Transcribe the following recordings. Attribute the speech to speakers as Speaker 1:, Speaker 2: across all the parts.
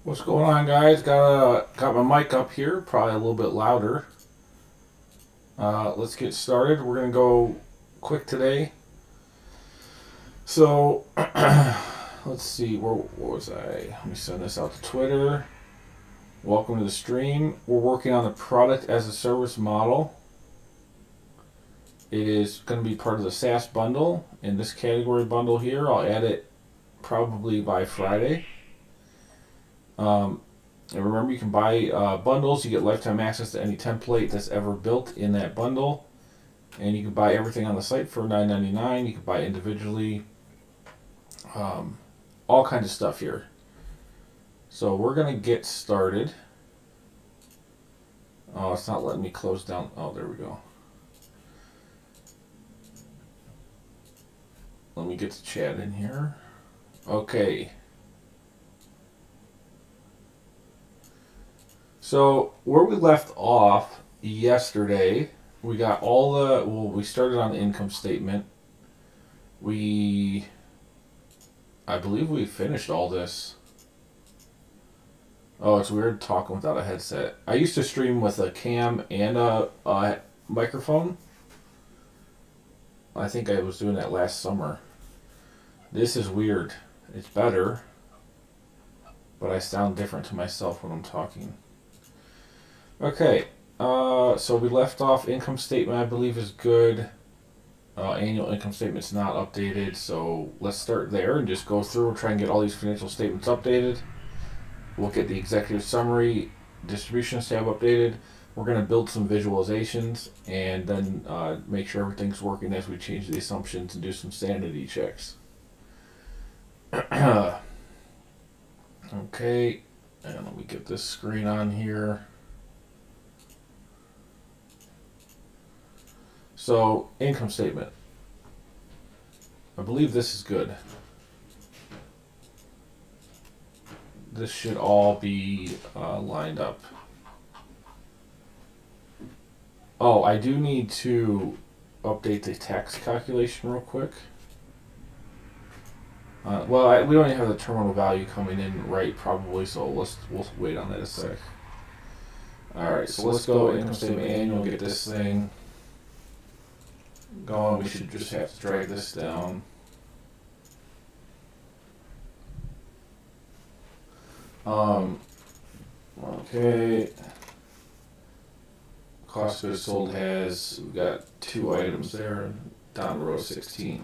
Speaker 1: What's going on, guys? Got my mic up here, probably a little bit louder. Let's get started. We're gonna go quick today. So, let's see. What was I? Let me send this out to Twitter. Welcome to the stream. We're working on the product as a service model. It is going to be part of the SaaS bundle. In this category bundle here, I'll add it probably by Friday. And remember, you can buy bundles. You get lifetime access to any template that's ever built in that bundle. And you can buy everything on the site for $9.99. You can buy individually. All kinds of stuff here. So we're going to get started. Oh, it's not letting me close down. Oh, there we go. Let me get the chat in here. Okay. So where we left off yesterday, we got we started on the income statement. I believe we finished all this. Oh, it's weird talking without a headset. I used to stream with a cam and a microphone. I think I was doing that last summer. This is weird. It's better, but I sound different to myself when I'm talking. Okay, so we left off income statement, I believe, is good. Annual income statement's not updated, so let's start there and just go through and try and get all these financial statements updated. We'll get the executive summary, distribution tab updated. We're going to build some visualizations and then make sure everything's working as we change the assumptions and do some sanity checks. Okay, and let me get this screen on here. So, income statement. I believe this is good. This should all be lined up. Oh, I do need to update the tax calculation real quick. We don't even have the terminal value coming in right, probably, so we'll wait on that a sec. Alright, so let's go income statement annual, get this thing going. We should just have to drag this down. Okay. Cost of goods sold we've got 2 items there, down to row 16.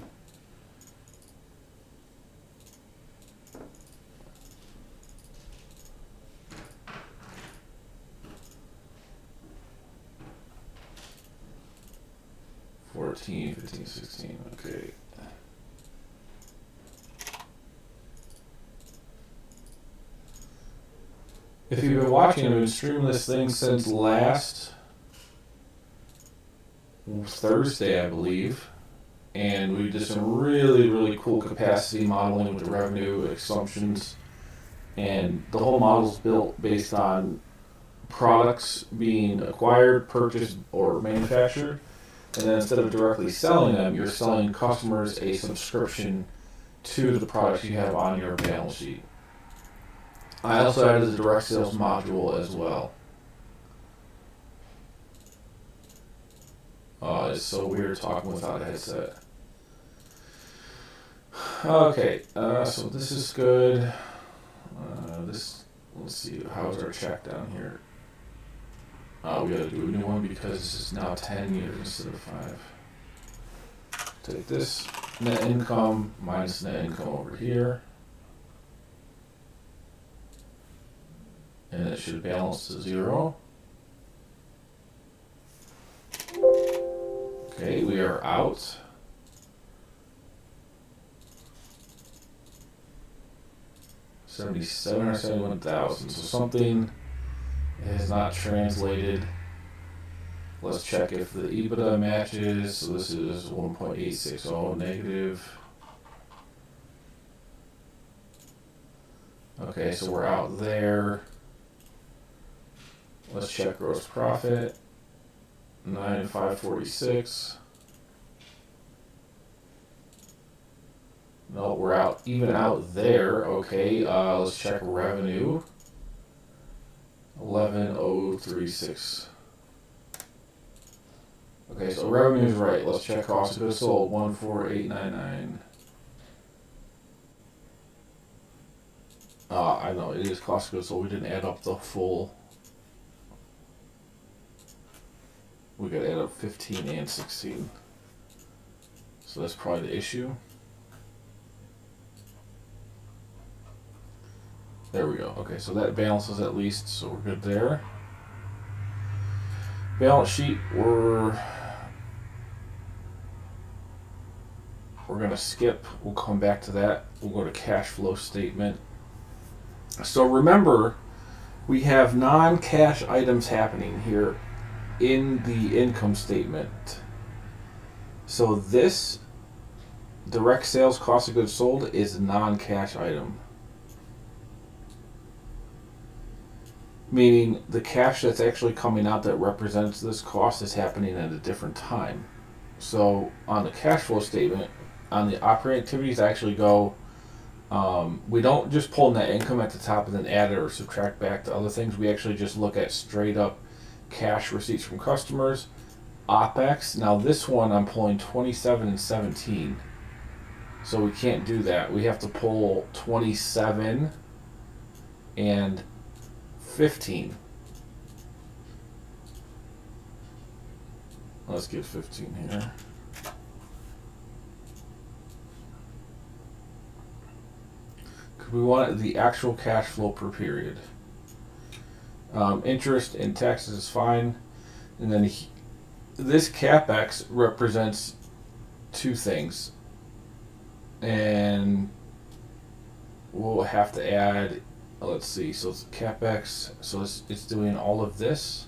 Speaker 1: $14, $15, $16, okay. If you've been watching, I've been streaming this thing since last Thursday, I believe, and we did some really, really cool capacity modeling with the revenue assumptions. And the whole model's built based on products being acquired, purchased, or manufactured. And then instead of directly selling them, you're selling customers a subscription to the products you have on your balance sheet. I also added the direct sales module as well. It's so weird talking without a headset. Okay, so this is good. Let's see, how's our check down here? We gotta do a new one because this is now 10 years instead of 5. Take this net income minus net income over here. And it should balance to 0. Okay, we are out. $77,000 or $71,000. So something has not translated. Let's check if the EBITDA matches. So this is 1.860 negative. Okay, so we're out there. Let's check gross profit. 9,546. No, we're out, even out there. Okay, let's check revenue. 11,036. Okay, so revenue is right. Let's check cost of goods sold. 14899. I know it is cost of goods sold. We didn't add up the full. We got to add up 15 and 16. So that's probably the issue. There we go. Okay, so that balances at least, so we're good there. Balance sheet, we're going to skip. We'll come back to that. We'll go to cash flow statement. So remember, we have non-cash items happening here in the income statement. So this direct sales cost of goods sold is a non-cash item. Meaning the cash that's actually coming out that represents this cost is happening at a different time. So on the cash flow statement, on the operating activities, I actually go, we don't just pull net income at the top and then add it or subtract back to other things. We actually just look at straight up cash receipts from customers, OPEX. Now this one I'm pulling 27 and 17. So we can't do that. We have to pull 27 and 15. Let's get 15 here. Because we want the actual cash flow per period. Interest and taxes is fine. And then this CapEx represents two things. And we'll have to add, let's see, so it's CapEx, so it's doing all of this.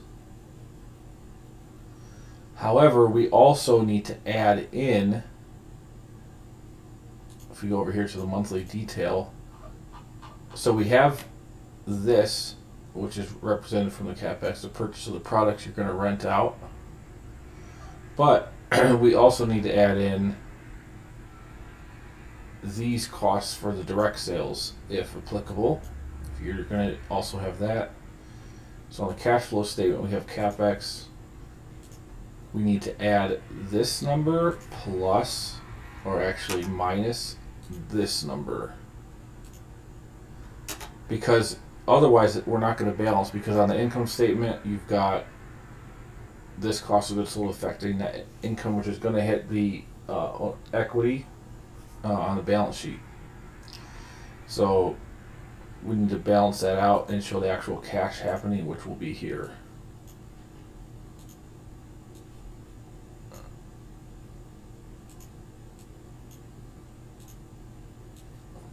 Speaker 1: However, we also need to add in, if we go over here to the monthly detail, so we have this, which is represented from the CapEx, the purchase of the products you're going to rent out. But we also need to add in these costs for the direct sales, if applicable. If you're going to also have that. So on the cash flow statement, we have CapEx. We need to add this number plus, or actually minus this number. Because otherwise we're not going to balance, because on the income statement you've got this cost of goods sold affecting that income, which is going to hit the equity on the balance sheet. So we need to balance that out and show the actual cash happening, which will be here.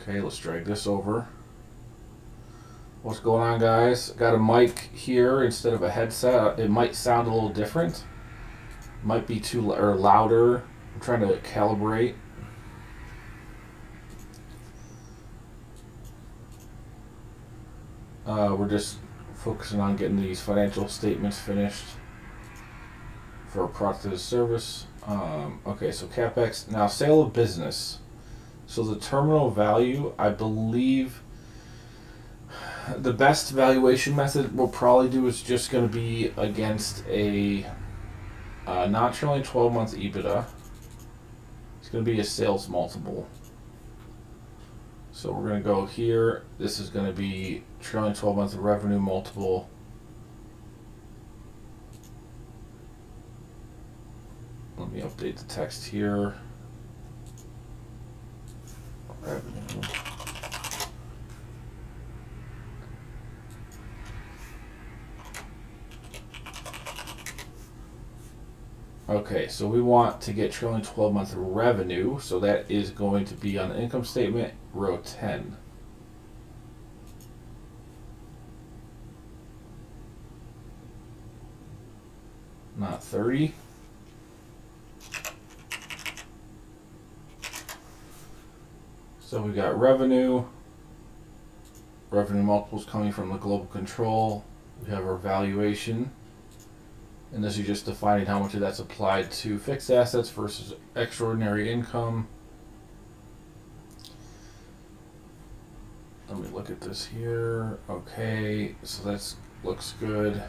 Speaker 1: Okay, let's drag this over. What's going on, guys? Got a mic here instead of a headset. It might sound a little different. Might be too or louder. I'm trying to calibrate. We're just focusing on getting these financial statements finished for a product as a service. Okay, so CapEx. Now, sale of business. So the terminal value, I believe the best valuation method we'll probably do is just going to be against a not trailing 12-month EBITDA. It's going to be a sales multiple. So we're going to go here. This is going to be trailing 12-month revenue multiple. Let me update the text here. Revenue. Okay, so we want to get trailing 12-month revenue, so that is going to be on the income statement, row 10. Not 30. So we got revenue multiples coming from the global control. We have our valuation. And this is just defining how much of that's applied to fixed assets versus extraordinary income. Let me look at this here. Okay, so that looks good.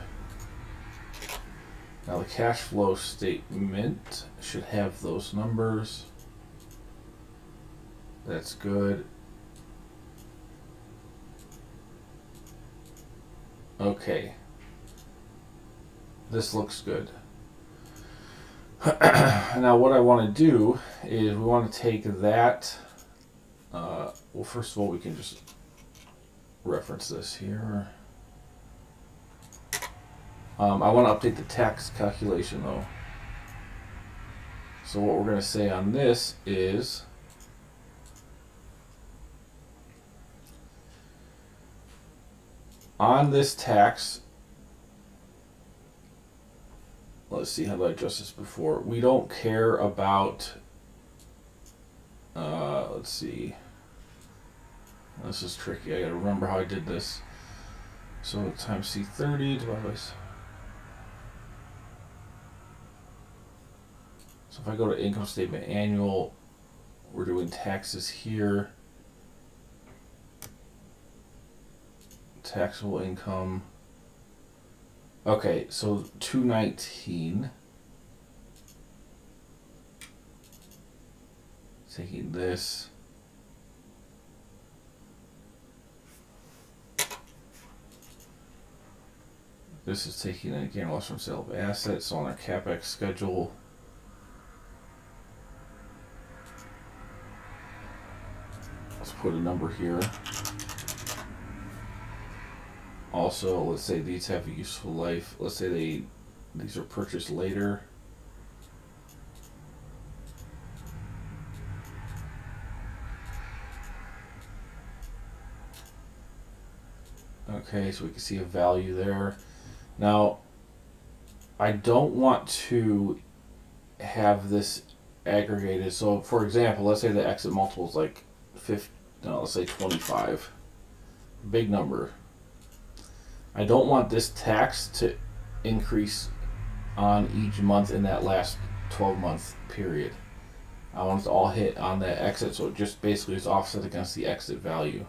Speaker 1: Now the cash flow statement should have those numbers. That's good. Okay. This looks good. Now what I want to do is we want to take that, well, first of all, we can just reference this here. I want to update the tax calculation though. So what we're going to say on this is on this tax, let's see, how do I adjust this before? We don't care about, let's see. This is tricky. I gotta remember how I did this. So times C30 divided by. So if I go to income statement annual, we're doing taxes here. Taxable income. Okay, so 219. Taking this. This is taking a gain or loss from sale of assets. So on our CapEx schedule, let's put a number here. Also, let's say these have a useful life. Let's say these are purchased later. Okay, so we can see a value there. Now, I don't want to have this aggregated. So, for example, let's say the exit multiple is like 50, no, let's say 25. Big number. I don't want this tax to increase on each month in that last 12-month period. I want it to all hit on that exit, so it just basically is offset against the exit value.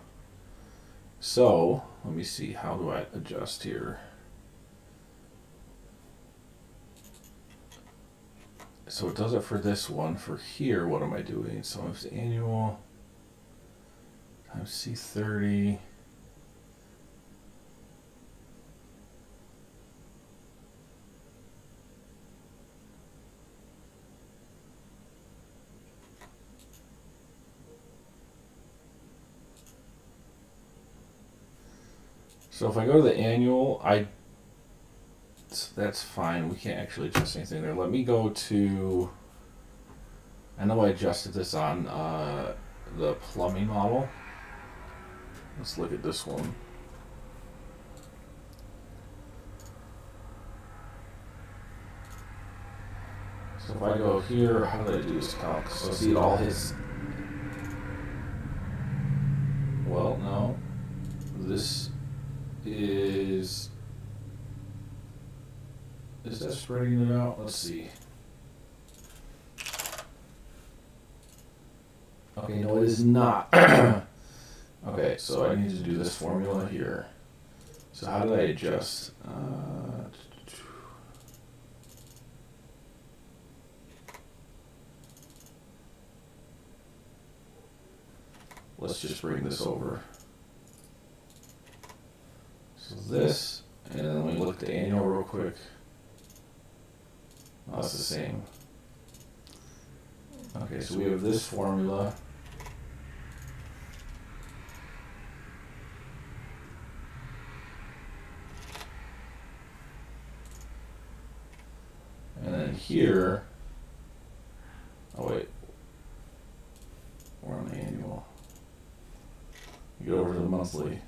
Speaker 1: So, let me see, how do I adjust here? So it does it for this one. For here, what am I doing? So it's annual times C30. So if I go to the annual, that's fine. We can't actually adjust anything there. Let me go to, I know I adjusted this on the plumbing model. Let's look at this one. So if I go here, how do I do this calc? So see, it all hits. Well, no. This is that spreading it out? Let's see. Okay, no, it is not. Okay, so I need to do this formula here. So how do I adjust? Let's just bring this over. So this, and then let me look at the annual real quick. Oh, it's the same. Okay, so we have this formula. And then here, oh wait, we're on the annual. You go over to the monthly.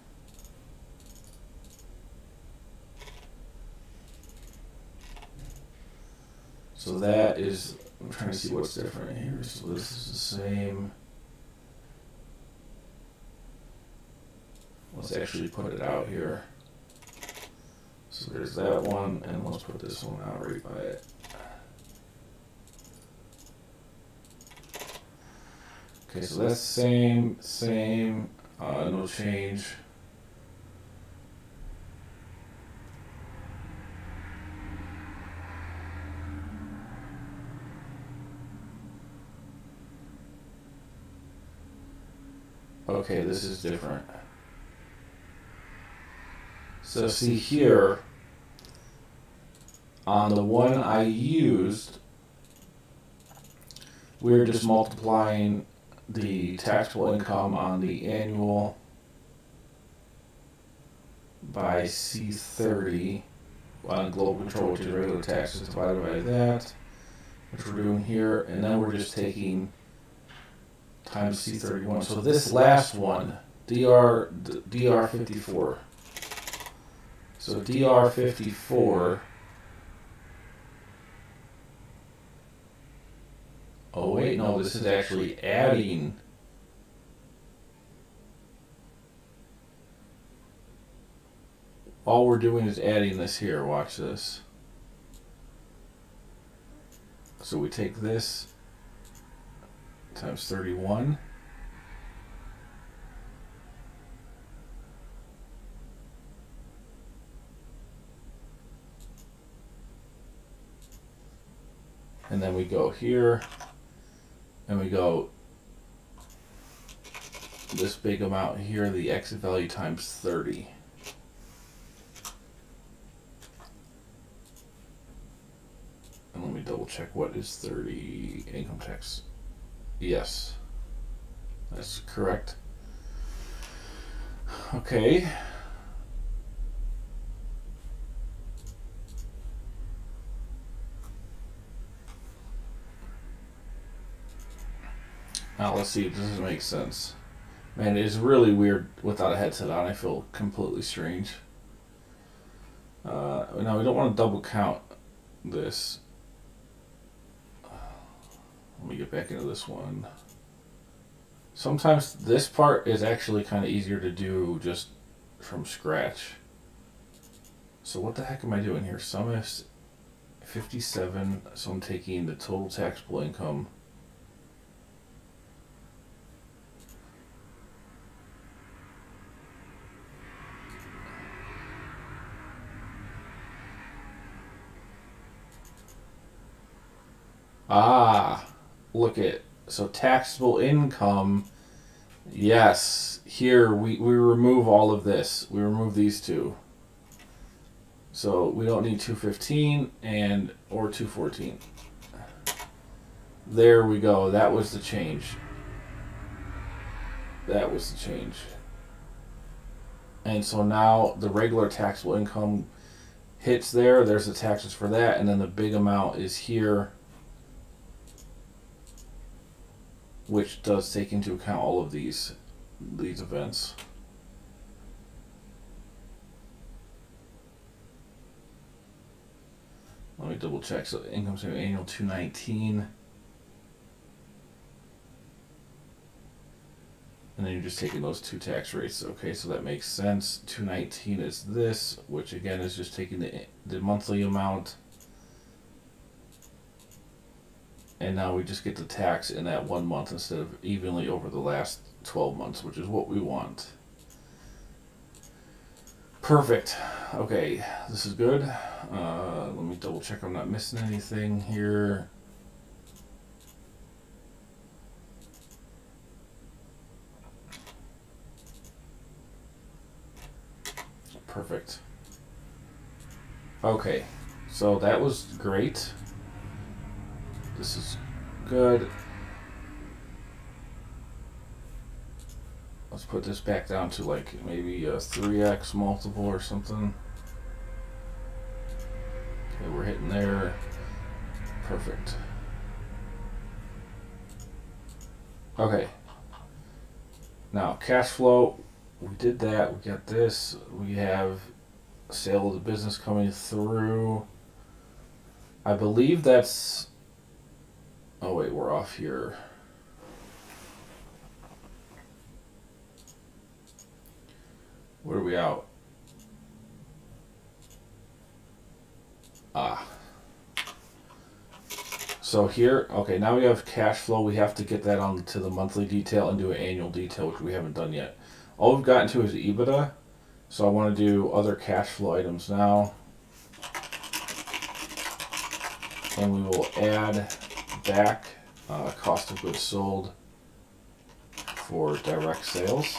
Speaker 1: So that is, I'm trying to see what's different here. So this is the same. Let's actually put it out here. So there's that one, and let's put this one out right by it. Okay, so that's same, no change. Okay, this is different. So see here, on the one I used, we're just multiplying the taxable income on the annual by C30 on global control, which is regular taxes, divided by that, which we're doing here, and then we're just taking times C31. So this last one, DR54. So DR54. Oh wait, no, this is actually adding. All we're doing is adding this here. Watch this. So we take this times 31. And then we go here, and we go this big amount here, the exit value times 30. And let me double check, what is 30 income tax? Yes, that's correct. Okay. Now let's see if this makes sense. Man, it is really weird without a headset on. I feel completely strange. Now we don't want to double count this. Let me get back into this one. Sometimes this part is actually kind of easier to do just from scratch. So what the heck am I doing here? Sum is 57, so I'm taking the total taxable income. Look at, so taxable income, yes, here we remove all of this. We remove these two. So we don't need 215 or 214. There we go. That was the change. That was the change. And so now the regular taxable income hits there. There's the taxes for that, and then the big amount is here, which does take into account all of these events. Let me double check. So income statement annual 219. And then you're just taking those two tax rates. Okay, so that makes sense. 219 is this, which again is just taking the monthly amount. And now we just get the tax in that 1 month instead of evenly over the last 12 months, which is what we want. Perfect. Okay, this is good. Let me double check I'm not missing anything here. Perfect. Okay, so that was great. This is good. Let's put this back down to like maybe a 3x multiple or something. Okay, we're hitting there. Perfect. Okay. Now, cash flow. We did that. We got this. We have sale of the business coming through. I believe that's... Oh, wait, we're off here. Where are we out? So here, okay, now we have cash flow. We have to get that onto the monthly detail and do an annual detail, which we haven't done yet. All we've gotten to is EBITDA. So I want to do other cash flow items now. And we will add back cost of goods sold for direct sales.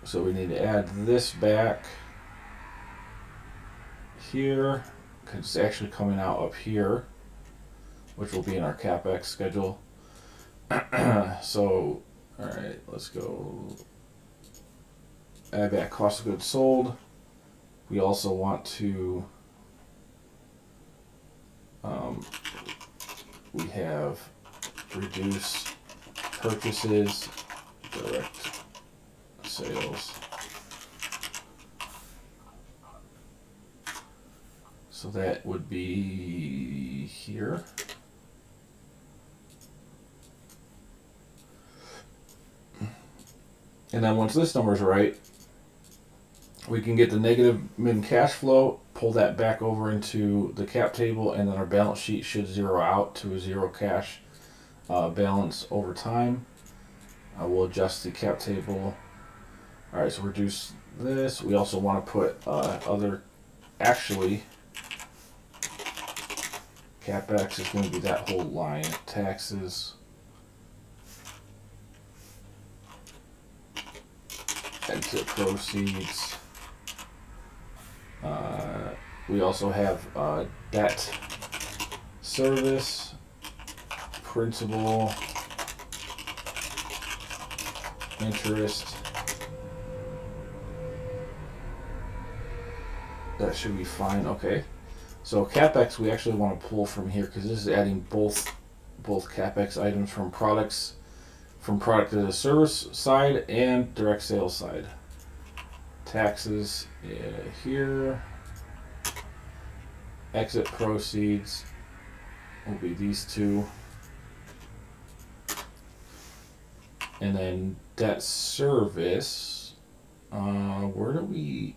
Speaker 1: So we need to add this back here, because it's actually coming out up here, which will be in our CapEx schedule. So, alright, let's go add back cost of goods sold. We also want to, we have reduce purchases, direct sales. So that would be here. And then once this number is right, we can get the negative min cash flow, pull that back over into the cap table, and then our balance sheet should zero out to a zero cash balance over time. We'll adjust the cap table. All right, so reduce this. We also want to put actually, CapEx is going to be that whole line. Taxes. Exit proceeds. We also have debt service, principal, interest. That should be fine. Okay. So CapEx we actually want to pull from here because this is adding both CapEx items from product to the service side and direct sales side. Taxes here. Exit proceeds will be these two. And then debt service, where do we...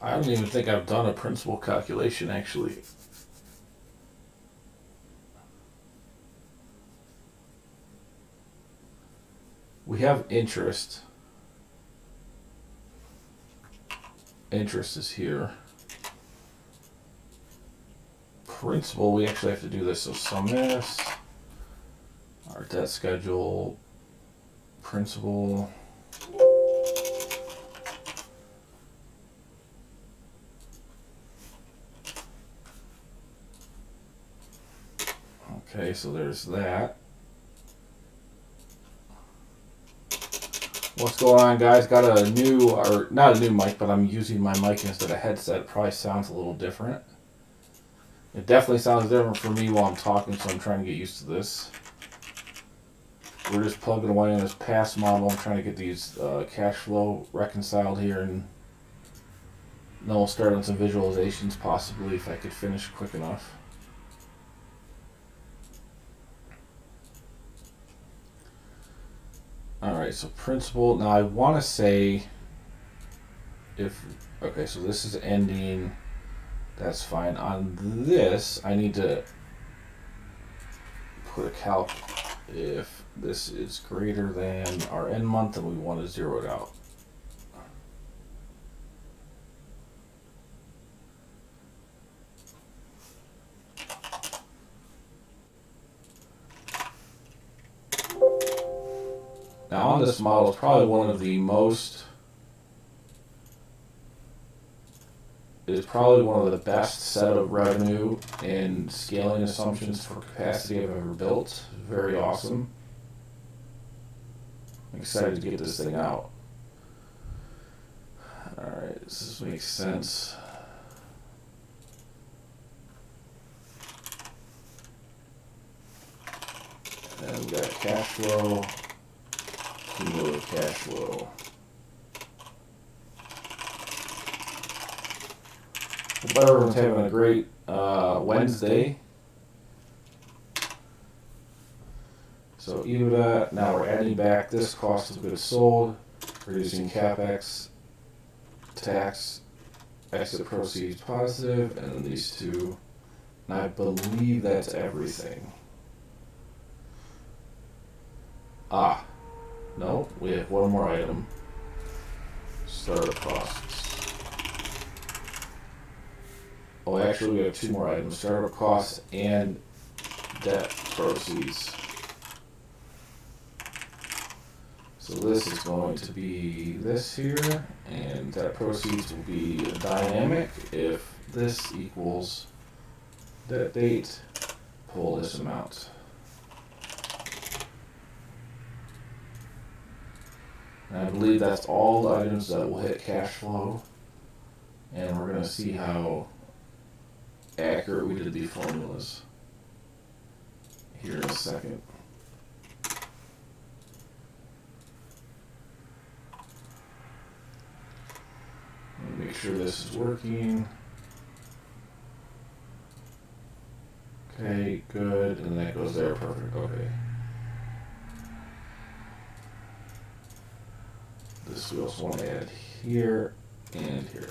Speaker 1: I don't even think I've done a principal calculation actually. We have interest. Interest is here. Principal, we actually have to do this. So sum this. Our debt schedule. Principal. Okay, so there's that. What's going on, guys? Got a new, or not a new mic, but I'm using my mic instead of headset. It probably sounds a little different. It definitely sounds different for me while I'm talking, so I'm trying to get used to this. we're just plugging away on this past model. I'm trying to get these cash flow reconciled here, and then we'll start on some visualizations possibly if I could finish quick enough. Alright, so principal. Now I want to say okay, so this is ending. That's fine. On this, I need to put a calc if this is greater than our end month, and we want to zero it out. Now on this model, it's probably one of the most, it's probably one of the best set of revenue and scaling assumptions for capacity I've ever built. Very awesome. I'm excited to get this thing out. Alright, this makes sense. And we got cash flow. Cumulative cash flow. Hope everyone's having a great Wednesday. So EBITDA, now we're adding back this cost of goods sold, reducing CapEx, tax, exit proceeds positive, and then these two. And I believe that's everything. No, we have one more item. Startup costs. Oh, actually, we have two more items. Startup costs and debt proceeds. So this is going to be this here, and debt proceeds will be dynamic. If this equals debt date, pull this amount. And I believe that's all the items that will hit cash flow. And we're going to see how accurate we did these formulas here in a second. Make sure this is working. Okay, good. And that goes there. Perfect. Okay. This we also want to add here and here.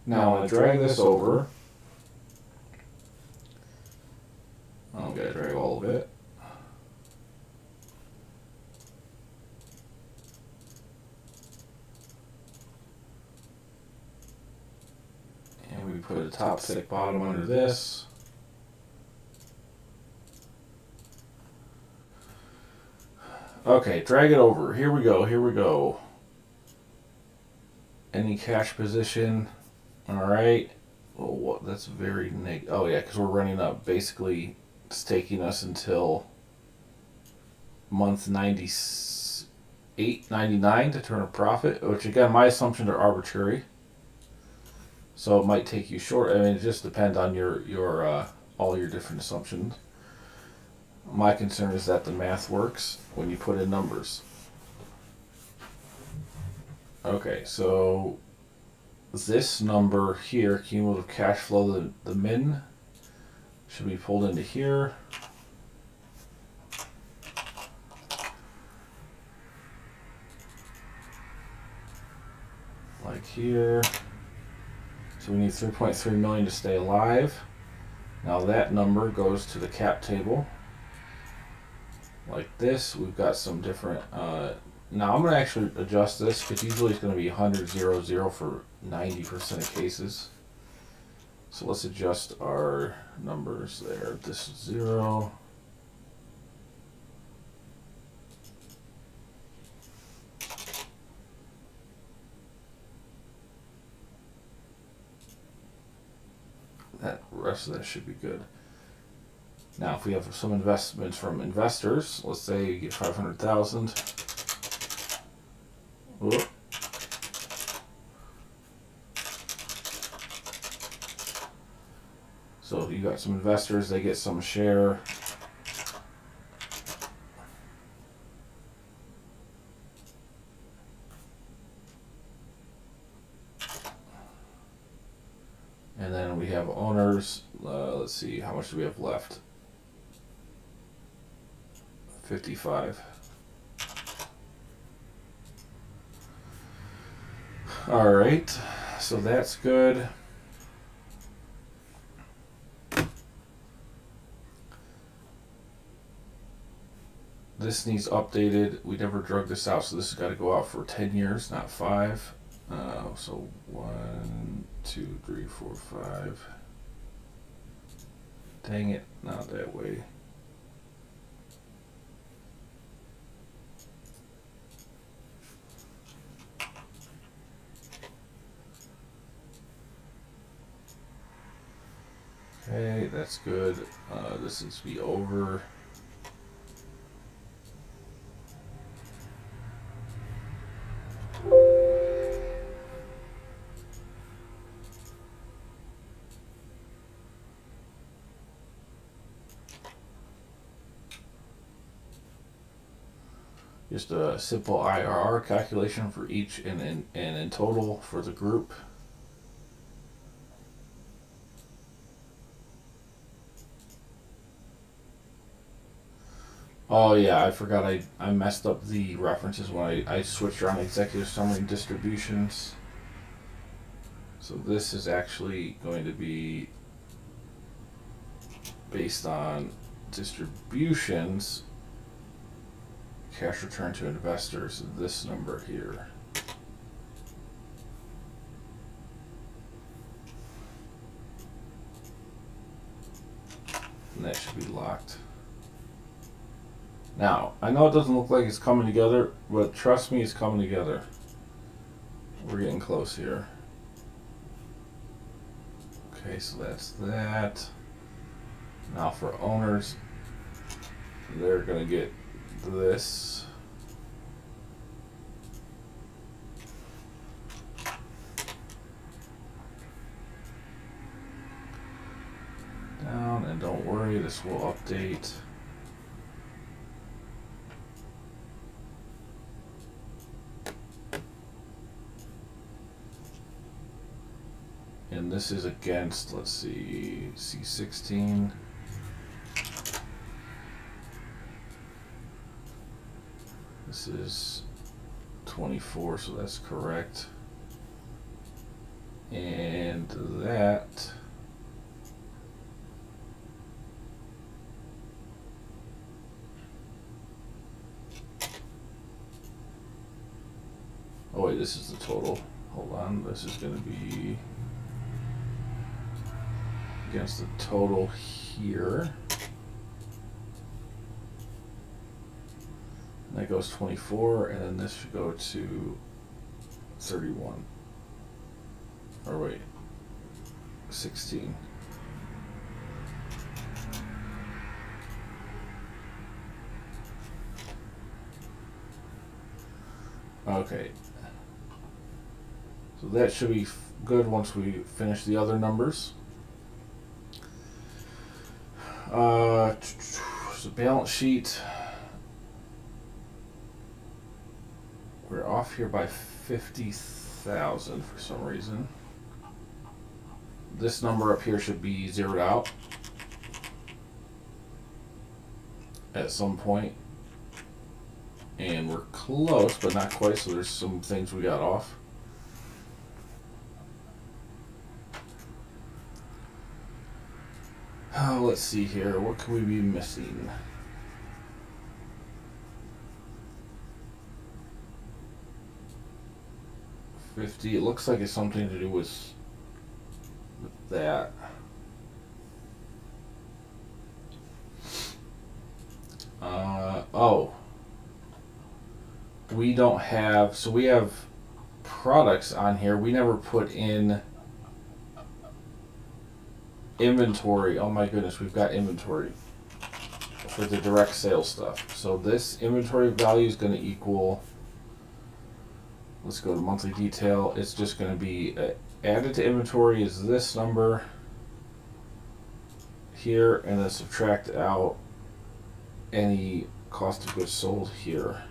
Speaker 1: Now I'm going to drag this over. I'm going to drag all of it. And we put a top thick bottom under this. Okay, drag it over. Here we go, here we go. Any cash position. Alright. Well, what? That's very negative. Oh, yeah, because we're running up. Basically, it's taking us until month 98, 99 to turn a profit, which, again, my assumptions are arbitrary. So it might take you short. I mean, it just depends on your all your different assumptions. My concern is that the math works when you put in numbers. Okay, so this number here, cumulative cash flow, the min, should be pulled into here. Like here. So we need 3.3 million to stay alive. Now that number goes to the cap table. Like this, we've got some different, now I'm going to actually adjust this because usually it's going to be 100, 0, 0 for 90% of cases. So let's adjust our numbers there. This is 0. That rest of that should be good. Now, if we have some investments from investors, let's say you get 500,000. Whoop. So you got some investors, they get some share. And then we have owners. Let's see, how much do we have left? 55. All right, so that's good. This needs updated. We never drug this out, so this has got to go out for 10 years, not 5. So 1, 2, 3, 4, 5. Dang it, not that way. Okay, that's good. This needs to be over. Just a simple IRR calculation for each and in total for the group. Oh yeah, I forgot I messed up the references when I switched around executive summary distributions. So this is actually going to be based on distributions, cash return to investors, this number here. And that should be locked. Now, I know it doesn't look like it's coming together, but trust me, it's coming together. We're getting close here. Okay, so that's that. Now for owners, they're gonna get this. Down, and don't worry, this will update. And this is against, let's see, C16. This is 24, so that's correct. And that oh wait, this is the total. Hold on, this is going to be against the total here. And that goes 24, and then this should go to 31. Or wait, 16. Okay. So that should be good once we finish the other numbers. The balance sheet. We're off here by 50,000 for some reason. This number up here should be zeroed out at some point. And we're close, but not quite, so there's some things we got off. Oh, let's see here. What could we be missing? $50. It looks like it's something to do with that. Oh. We don't have, so we have products on here. We never put in inventory. Oh my goodness, we've got inventory for the direct sales stuff. So this inventory value is going to equal, let's go to monthly detail. It's just going to be added to inventory is this number here, and then subtract out any cost of goods sold here.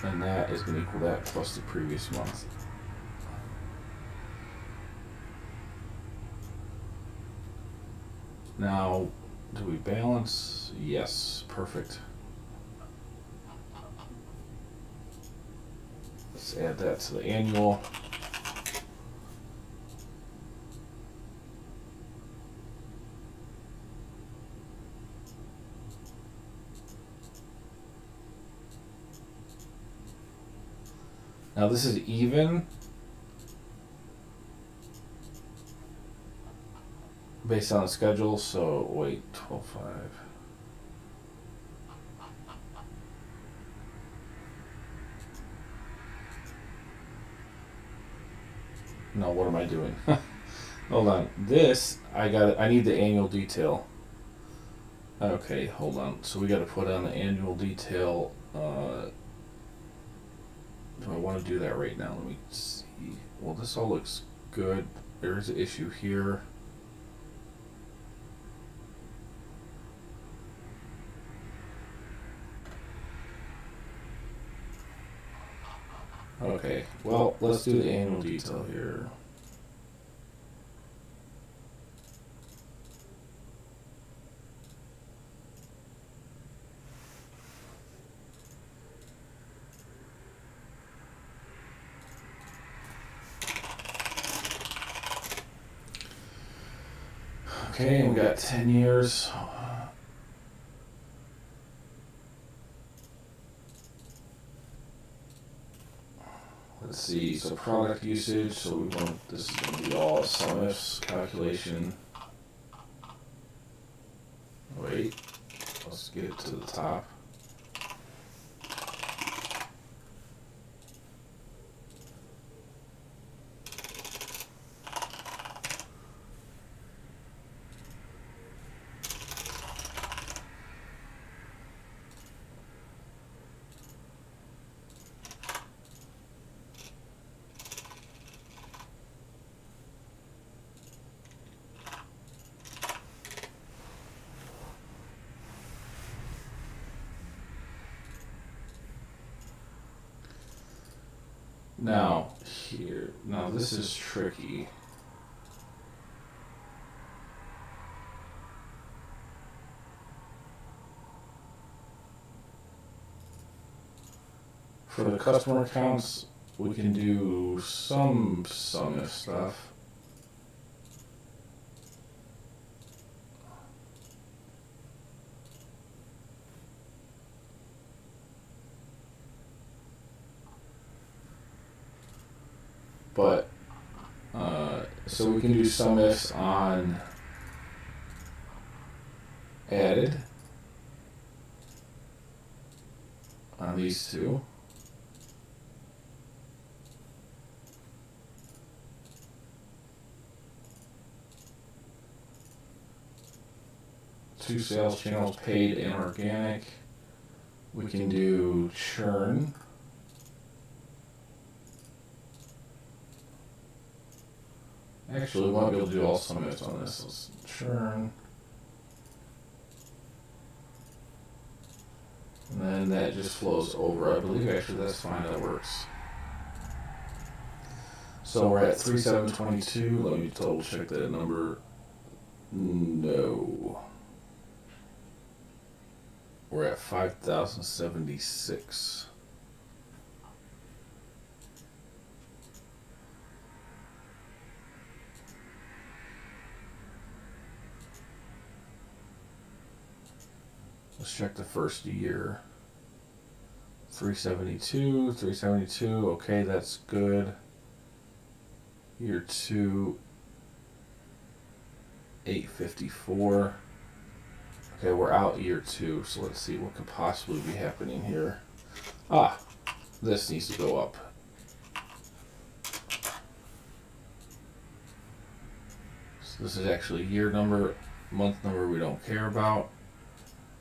Speaker 1: And that is going to equal that plus the previous month. Now, do we balance? Yes, perfect. Let's add that to the annual. Now this is even based on the schedule, so wait, 12.5. No, what am I doing? Hold on. This, I need the annual detail. Okay, hold on. So we got to put on the annual detail. Do I want to do that right now? Let me see. Well, this all looks good. There's an issue here. Okay, well, let's do the annual detail here. Okay, we got 10 years. Let's see, so product usage, so we want, this is going to be all sum ifs calculation. Wait, let's get it to the top. Now, here, now this is tricky. For the customer accounts, we can do some if stuff. But, so we can do sum ifs on added on these two. Two sales channels, paid and organic. We can do churn. Actually, we might be able to do all sum ifs on this. Let's churn. And then that just flows over. I believe actually that's fine, that works. So we're at 3722. Let me double check that number. No. We're at 5,076. Let's check the first year. 372, okay, that's good. Year 2, 854. Okay, we're out year 2, so let's see what could possibly be happening here. Ah, this needs to go up. So this is actually year number, month number we don't care about,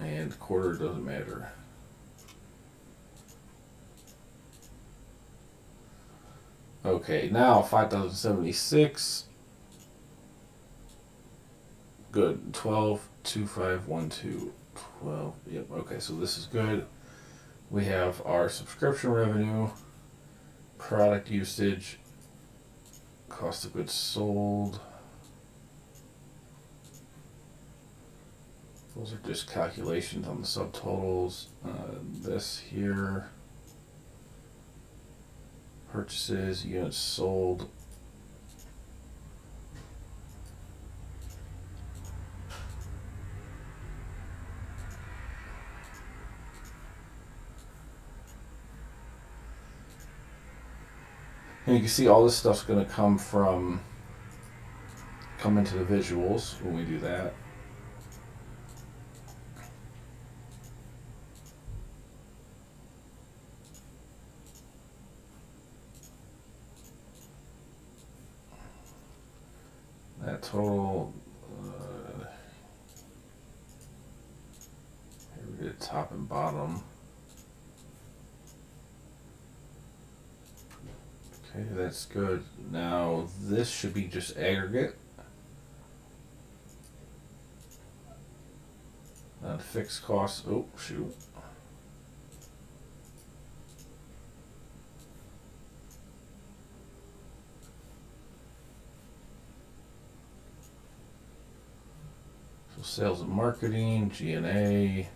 Speaker 1: and quarter doesn't matter. Okay, now 5,076. good. 12, 2, 5, 1, 2, 12. Yep, okay, so this is good. We have our subscription revenue, product usage, cost of goods sold. Those are just calculations on the subtotals. This here, purchases, units sold. And you can see all this stuff's going to come into the visuals when we do that. That total, here we get top and bottom. Okay, that's good. Now this should be just aggregate. Fixed costs, oh shoot. So sales and marketing, G&A.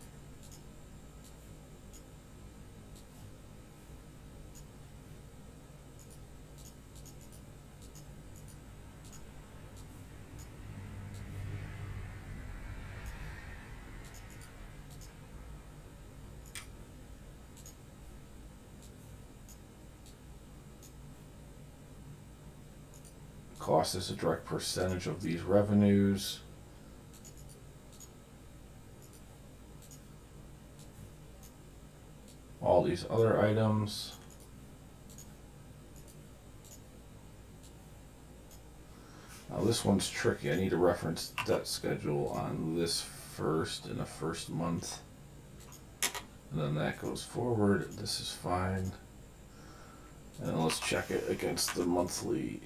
Speaker 1: Cost is a direct percentage of these revenues. All these other items. Now this one's tricky. I need a reference debt schedule on this first in the first month. And then that goes forward. This is fine. And then let's check it against the monthly.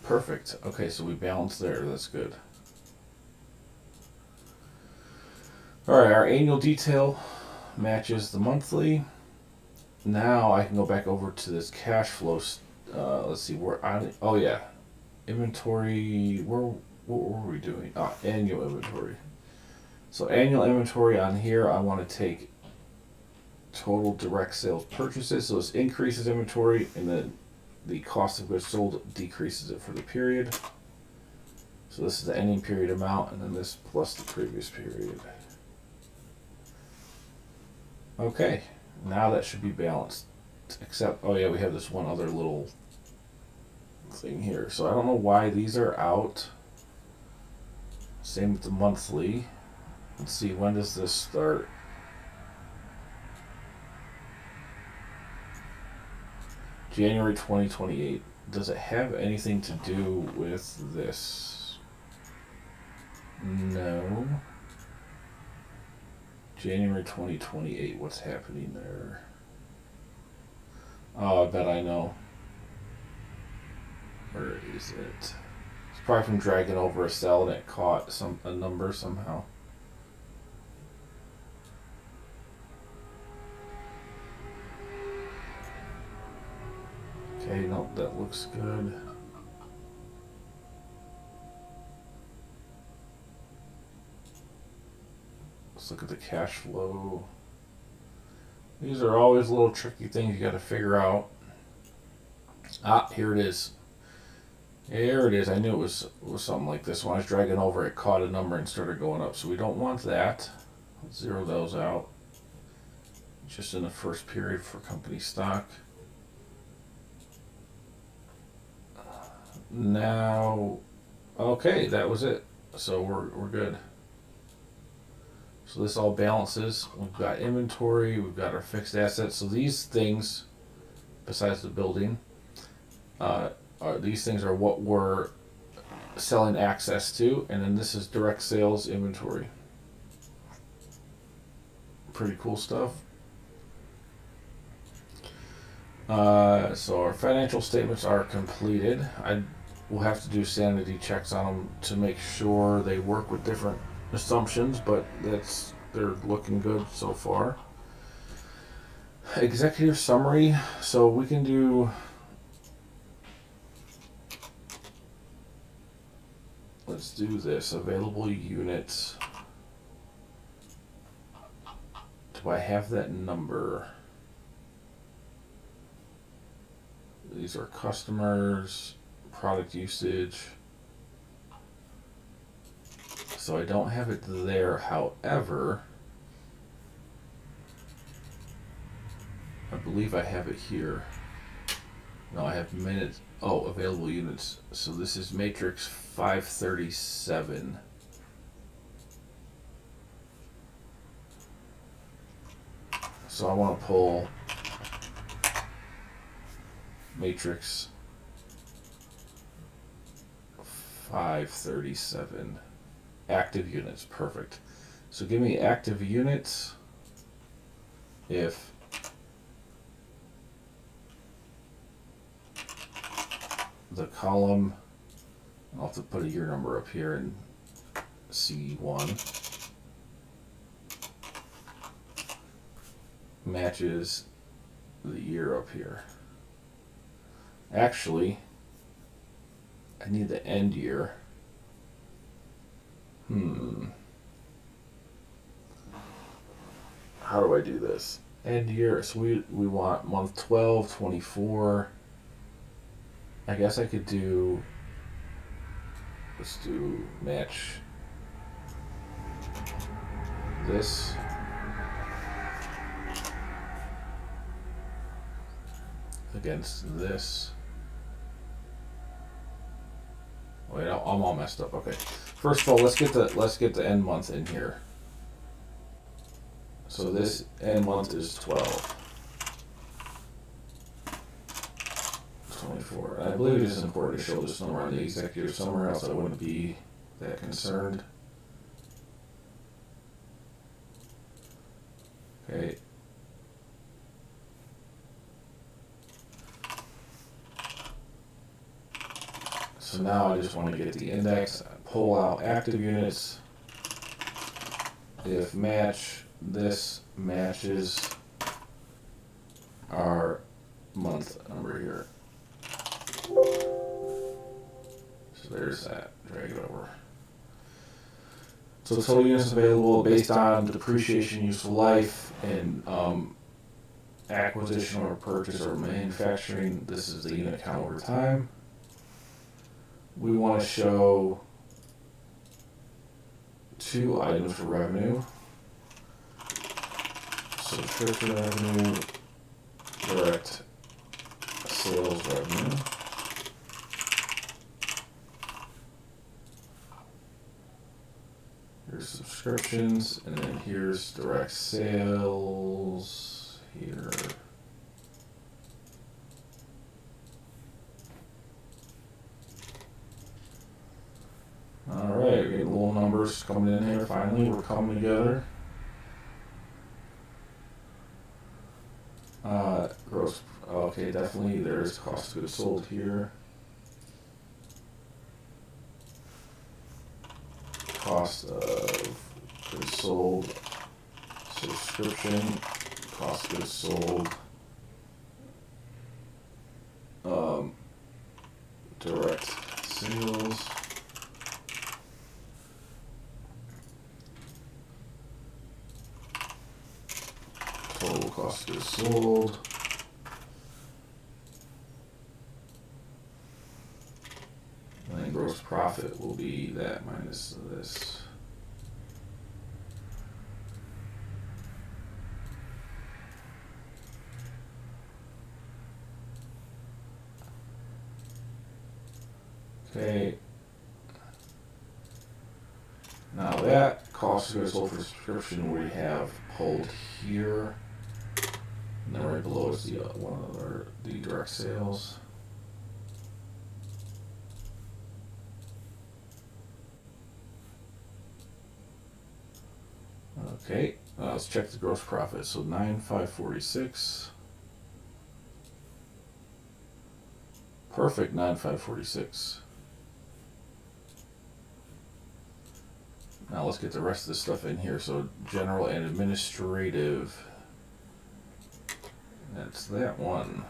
Speaker 1: Perfect. Okay, so we balance there. That's good. Alright, our annual detail matches the monthly. Now I can go back over to this cash flow. Let's see, oh yeah. Inventory, what were we doing? Annual inventory. So annual inventory on here, I want to take total direct sales purchases. So this increases inventory, and then the cost of goods sold decreases it for the period. So this is the ending period amount, and then this plus the previous period. Okay, now that should be balanced. Except, oh yeah, we have this one other little thing here. So I don't know why these are out. Same with the monthly. Let's see, when does this start? January 2028. Does it have anything to do with this? No. January 2028. What's happening there? Oh, I bet I know. Where is it? It's probably from dragging over a cell and it caught a number somehow. Okay, no, that looks good. Let's look at the cash flow. These are always little tricky things you got to figure out. Here it is. Here it is. I knew it was something like this. When I was dragging over, it caught a number and started going up. So we don't want that. Let's zero those out. Just in the first period for company stock. Now, okay, that was it. So we're good. So this all balances. We've got inventory, we've got our fixed assets. So these things, besides the building, these things are what we're selling access to, and then this is direct sales inventory. Pretty cool stuff. So our financial statements are completed. we'll have to do sanity checks on them to make sure they work with different assumptions, but they're looking good so far. Executive summary. So we can do. Let's do this. Available units. Do I have that number? These are customers, product usage. So I don't have it there. However, I believe I have it here. No, I have minutes. Oh, available units. So this is matrix 537. So I want to pull matrix 537. Active units. Perfect. So give me active units if the column, I'll have to put a year number up here in C1, matches the year up here. Actually, I need the end year. How do I do this? End year. So we want month 12, 24. I guess I could do. Let's do match this. Against this. Wait, I'm all messed up. Okay. First of all, let's get the end month in here. So this end month is 12. 24. And I believe it is important to show this number on the executive summary, else I wouldn't be that concerned. Okay. So now I just want to get the index, pull out active units. If match, this matches our month number here. So there's that. Drag it over. So total units available based on depreciation, useful life, and acquisition or purchase or manufacturing. This is the unit count over time. We want to show 2 items for revenue. Subscription revenue, direct sales revenue. Here's subscriptions, and then here's direct sales here. Alright, we're getting little numbers coming in here. Finally, we're coming together. Gross. Okay, definitely there's cost of goods sold here. Cost of goods sold. Subscription. Cost of goods sold. Direct sales. Total cost of goods sold. And then gross profit will be that minus this. Okay. Now that cost of goods sold for subscription we have pulled here. And then right below is the the direct sales. Okay, let's check the gross profit. So 9,546. Perfect, 9,546. Now let's get the rest of this stuff in here. So general and administrative. That's that one.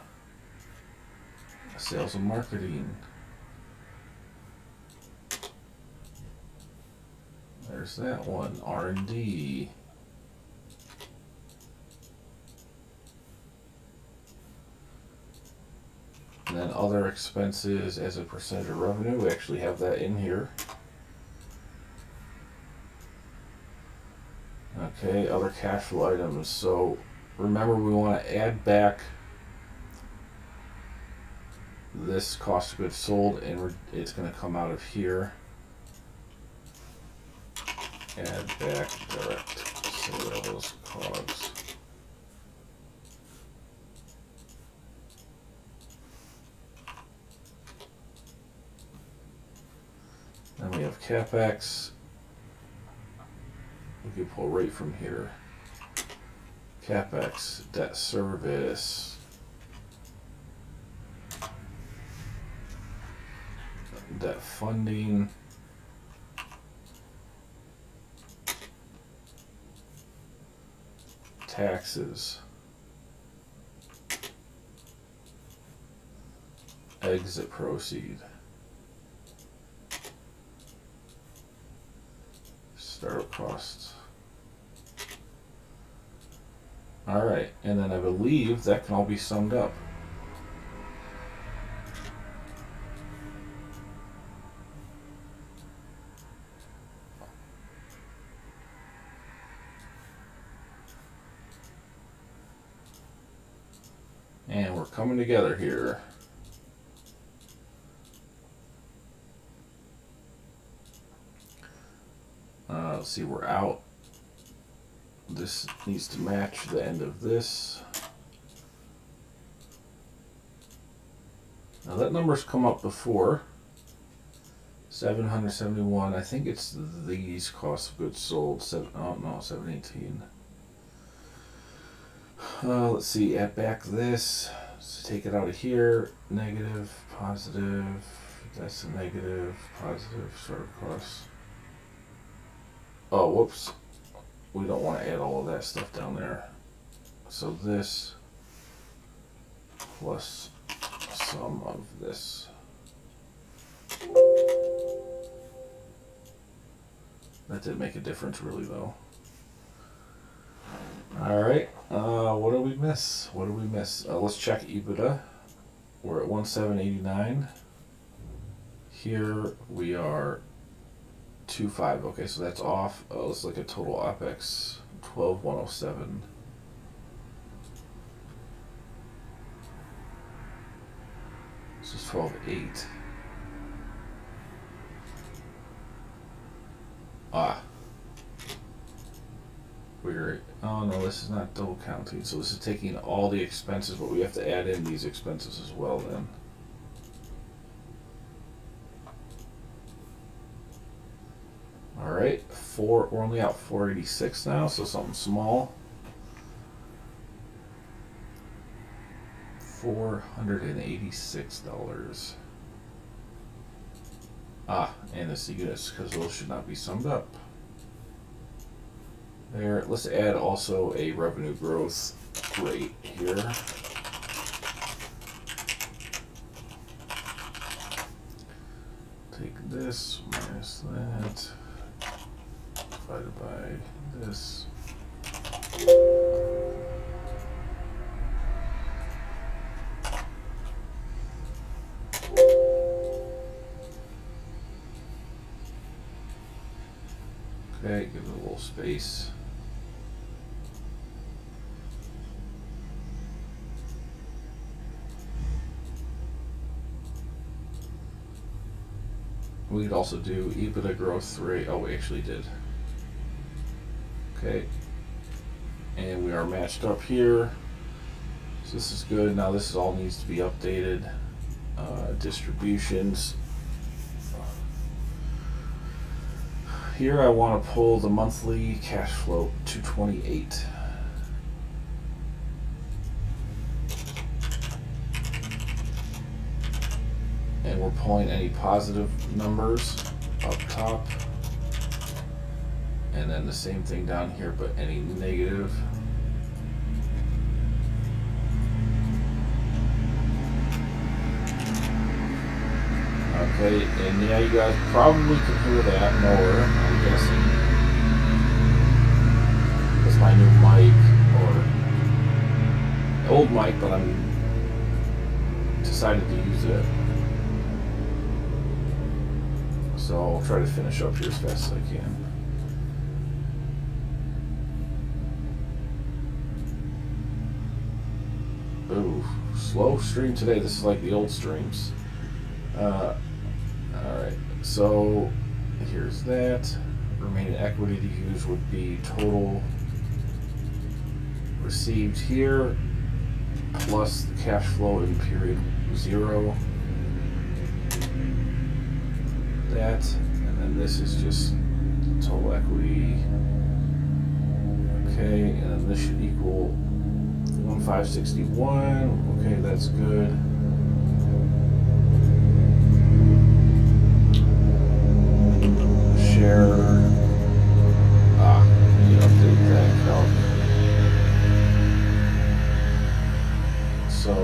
Speaker 1: Sales and marketing. There's that one. R&D. And then other expenses as a percentage of revenue. We actually have that in here. Okay, other cash flow items. So remember, we want to add back this cost of goods sold, and it's going to come out of here. Add back direct sales costs. Then we have CapEx. We can pull right from here. CapEx, debt service, debt funding, taxes, exit proceed, startup costs. All right, and then I believe that can all be summed up. And we're coming together here. Let's see, we're out. This needs to match the end of this. Now that number's come up before. 771. I think it's these cost of goods sold. 718. Let's see, add back this. So take it out of here. Negative, positive. That's a negative, positive sort of cost. Oh, whoops. We don't want to add all of that stuff down there. So this plus some of this. That didn't make a difference really though. Alright, what did we miss? Let's check EBITDA. We're at 1789. Here we are 2.5. Okay, so that's off. Let's look at total OPEX. 12,107. This is 12.8. Oh no, this is not double counting. So this is taking all the expenses, but we have to add in these expenses as well then. Alright, we're only out 486 now, so something small. $486. And it's the units, because those should not be summed up. There, let's add also a revenue growth rate here. Take this minus that, divided by this. Okay, give it a little space. We could also do EBITDA growth rate. Oh, we actually did. Okay. And we are matched up here. So this is good. Now this all needs to be updated. Distributions. Here I want to pull the monthly cash flow 228. And we're pulling any positive numbers up top. And then the same thing down here, but any negative. Okay, and yeah, you guys probably can hear that more, I'm guessing. That's my new mic, or old mic, but I'm decided to use it. So I'll try to finish up here as fast as I can. Ooh, slow stream today. This is like the old streams. Alright, so here's that. Remaining equity to use would be total received here plus the cash flow in period 0. That, and then this is just total equity. Okay, and then this should equal 1561. Okay, that's good. Share. I need to update that calc. So,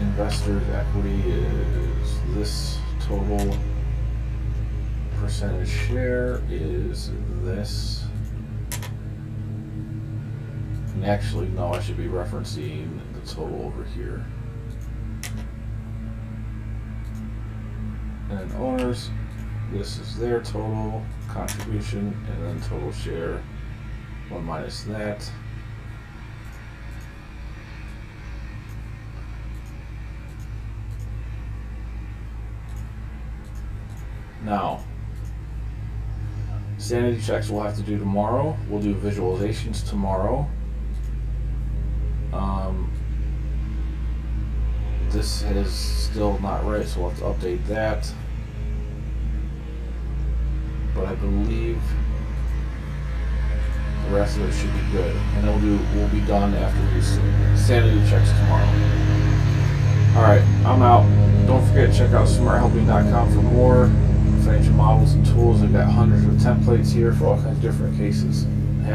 Speaker 1: investors' equity is this total. Percentage share is this. And actually, no, I should be referencing the total over here. And then owners, this is their total contribution, and then total share, 1 minus that. Now, sanity checks we'll have to do tomorrow. We'll do visualizations tomorrow. This is still not right, so we'll have to update that. But I believe the rest of it should be good. And we'll be done after these sanity checks tomorrow. Alright, I'm out. Don't forget to check out SmartHelping.com for more financial models and tools. I've got hundreds of templates here for all kinds of different cases.